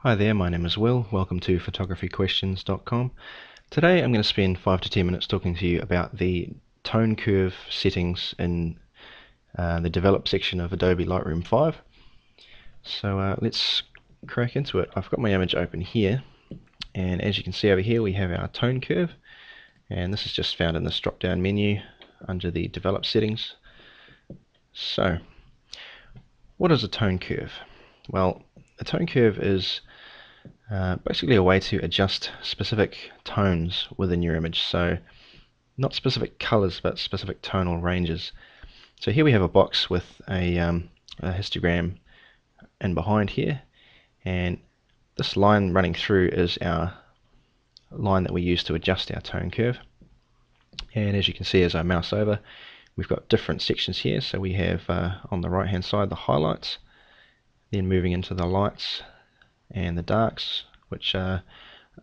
Hi there, my name is Will. Welcome to photographyquestions.com. Today I'm going to spend 5 to 10 minutes talking to you about the tone curve settings in the develop section of Adobe Lightroom 5. So let's crack into it. I've got my image open here, and as you can see over here we have our tone curve, and this is just found in this drop down menu under the develop settings. So what is a tone curve? Well, a tone curve is basically a way to adjust specific tones within your image, so not specific colors but specific tonal ranges. So here we have a box with a histogram in behind here, and this line running through is our line that we use to adjust our tone curve. And as you can see, as I mouse over, we've got different sections here. So we have on the right hand side the highlights, then moving into the lights and the darks, which are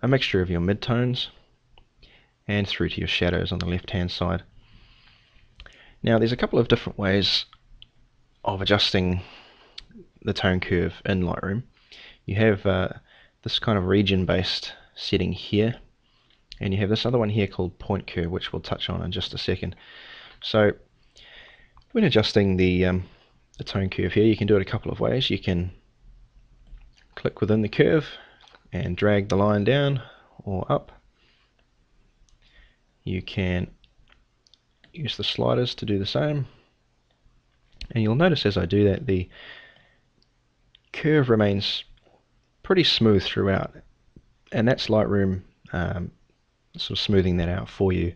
a mixture of your midtones, and through to your shadows on the left hand side. Now there's a couple of different ways of adjusting the tone curve in Lightroom. You have this kind of region based setting here, and you have this other one here called point curve, which we'll touch on in just a second. So when adjusting the tone curve here, you can do it a couple of ways. You can click within the curve and drag the line down or up. You can use the sliders to do the same, and you'll notice as I do that the curve remains pretty smooth throughout, and that's Lightroom sort of smoothing that out for you.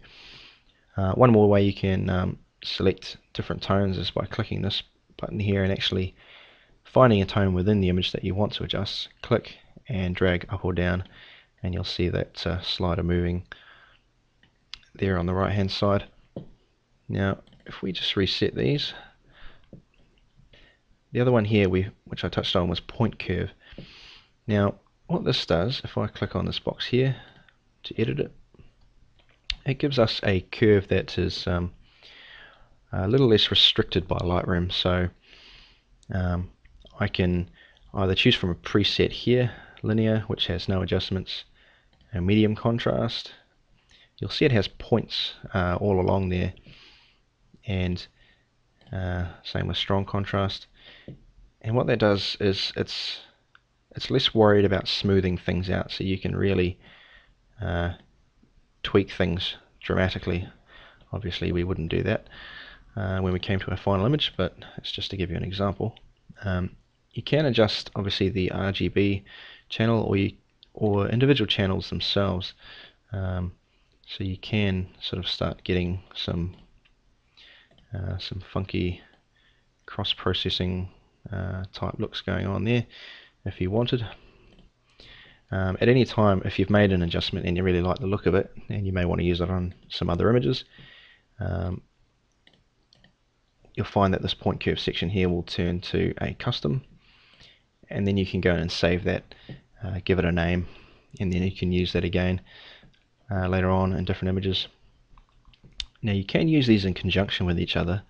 One more way you can select different tones is by clicking this button here and actually finding a tone within the image that you want to adjust. Click and drag up or down, and you'll see that slider moving there on the right hand side. Now if we just reset these, the other one here which I touched on was point curve. Now what this does, if I click on this box here to edit it, it gives us a curve that is a little less restricted by Lightroom. So I can either choose from a preset here, linear, which has no adjustments, and medium contrast. You'll see it has points all along there, and same with strong contrast. And what that does is it's less worried about smoothing things out, so you can really tweak things dramatically. Obviously we wouldn't do that when we came to our final image, but it's just to give you an example. You can adjust obviously the RGB channel or individual channels themselves, so you can sort of start getting some funky cross-processing type looks going on there if you wanted. At any time, if you've made an adjustment and you really like the look of it, and you may want to use it on some other images, you'll find that this point curve section here will turn to a custom, and then you can go and save that, give it a name, and then you can use that again later on in different images. Now you can use these in conjunction with each other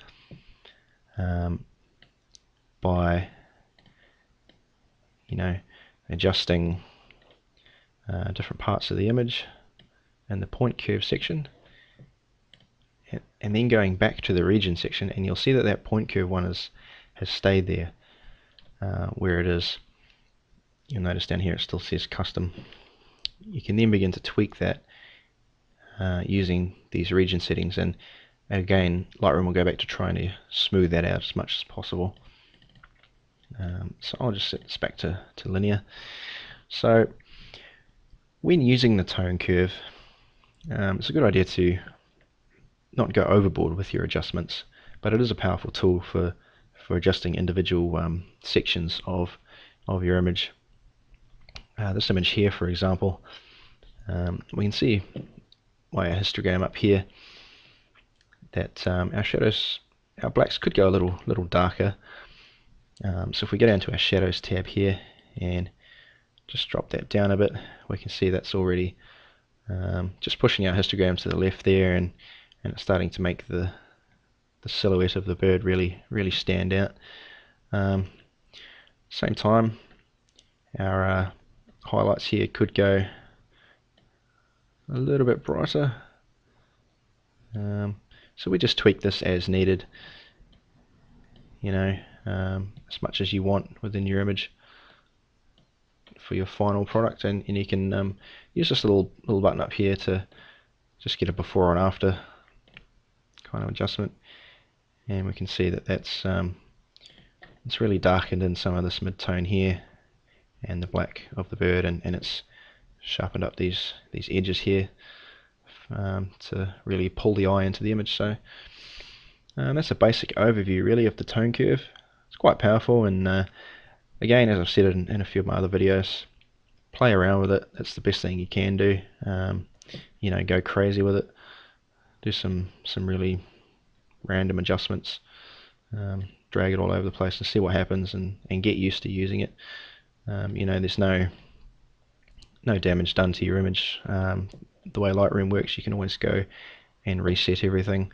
by adjusting different parts of the image in the point curve section, and then going back to the region section, and you'll see that that point curve one has stayed there where it is. You'll notice down here it still says custom. You can then begin to tweak that using these region settings, and again Lightroom will go back to trying to smooth that out as much as possible. So I'll just set this back to linear. So when using the tone curve, it's a good idea to not go overboard with your adjustments, but it is a powerful tool for adjusting individual sections of your image. This image here, for example, we can see my histogram up here that our shadows, our blacks could go a little darker. So if we go down to our shadows tab here and just drop that down a bit, we can see that's already just pushing our histogram to the left there, and it's starting to make the silhouette of the bird really stand out. Same time, our highlights here could go a little bit brighter. So we just tweak this as needed, you know, as much as you want within your image for your final product, and you can use this little button up here to just get a before and after kind of adjustment, and we can see that it's really darkened in some of this mid-tone here and the black of the bird, and it's sharpened up these edges here to really pull the eye into the image. So that's a basic overview really of the tone curve. It's quite powerful, and again, as I've said in a few of my other videos, play around with it. That's the best thing you can do. You know, go crazy with it. Do some really random adjustments. Drag it all over the place and see what happens, and get used to using it. You know, there's no damage done to your image. The way Lightroom works, you can always go and reset everything,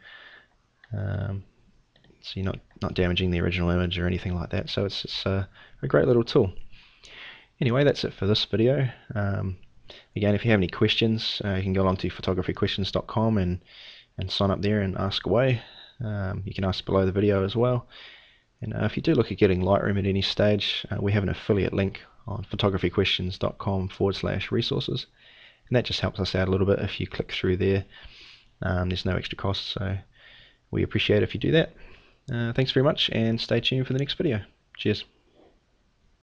so you're not damaging the original image or anything like that. So it's a great little tool. Anyway, that's it for this video. Again, if you have any questions, you can go along to photographyquestions.com and sign up there and ask away. You can ask below the video as well. And if you do look at getting Lightroom at any stage, we have an affiliate link on photographyquestions.com/resources, and that just helps us out a little bit if you click through there. There's no extra cost, so we appreciate it if you do that. Thanks very much, and stay tuned for the next video. Cheers.